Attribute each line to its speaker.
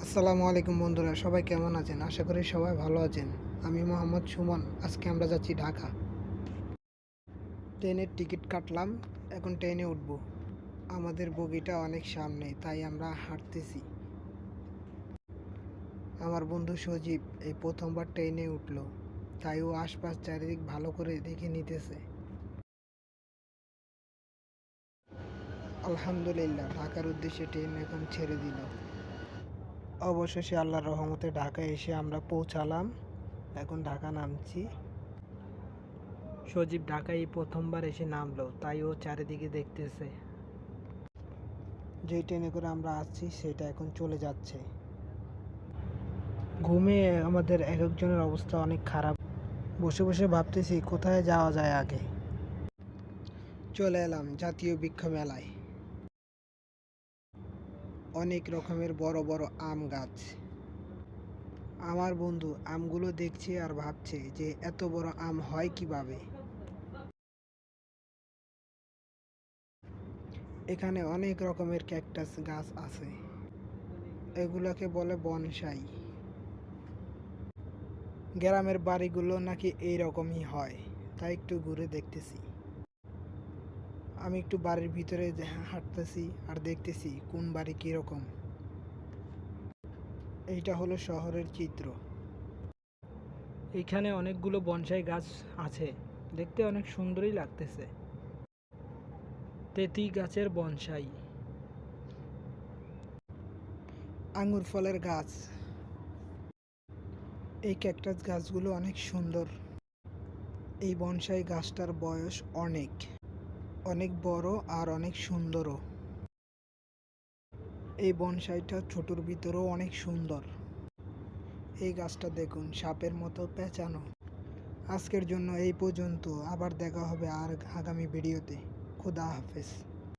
Speaker 1: আসসালামু আলাইকুম বন্ধুরা, সবাই কেমন আছেন? আশা করি সবাই ভালো আছেন। আমি মোহাম্মদ সুমন। আজকে আমরা যাচ্ছি ঢাকা। ট্রেনের টিকিট কাটলাম, এখন ট্রেনে উঠব। আমাদের বগিটা অনেক সামনে, তাই আমরা হাঁটতেছি। আমার বন্ধু সজীব এই প্রথমবার ট্রেনে উঠলো, তাই ও আশপাশ চারিদিক ভালো করে দেখে নিতেছে। আলহামদুলিল্লাহ, ঢাকার উদ্দেশ্যে ট্রেন এখন ছেড়ে দিল। অবশেষে আল্লাহর রহমতে ঢাকায় এসে আমরা পৌঁছালাম। এখন ঢাকা নামছি। সজীব ঢাকায় এই প্রথমবার এসে নামলো, তাই ও চারিদিকে দেখতেছে। যেই ট্রেনে করে আমরা আসছি সেটা এখন চলে যাচ্ছে। ঘুমে আমাদের এক একজনের অবস্থা অনেক খারাপ। বসে বসে ভাবতেছি কোথায় যাওয়া যায় আগে। চলে এলাম জাতীয় বৃক্ষ মেলায়। অনেক রকমের বড় বড় আম গাছ। আমার বন্ধু আমগুলো দেখছে আর ভাবছে যে এত বড় আম হয় কিভাবে। এখানে অনেক রকমের ক্যাকটাস গাছ আছে, এগুলোকে বলে বনসাই। গ্রামের বাড়িগুলো নাকি এইরকমই হয়, তাই একটু ঘুরে দেখতেছি। আমি একটু বাড়ির ভিতরে হাঁটতেছি আর দেখতেছি কোন বাড়ি কীরকম। এইটা হলো শহরের চিত্র। এইখানে অনেকগুলো বনসাই গাছ আছে, দেখতে অনেক সুন্দরই লাগতেছে। তেঁতুল গাছের বনসাই। আঙ্গুর ফলের গাছ। এই ক্যাকটাস গাছগুলো অনেক সুন্দর। এই বনসাই গাছটার বয়স অনেক অনেক বড় আর অনেক সুন্দরও। এই বনসাইটা ছোটোর ভিতরেও অনেক সুন্দর। এই গাছটা দেখুন, সাপের মতো পেঁচানো। আজকের জন্য এই পর্যন্ত, আবার দেখা হবে আর আগামী ভিডিওতে। খোদা হাফেজ।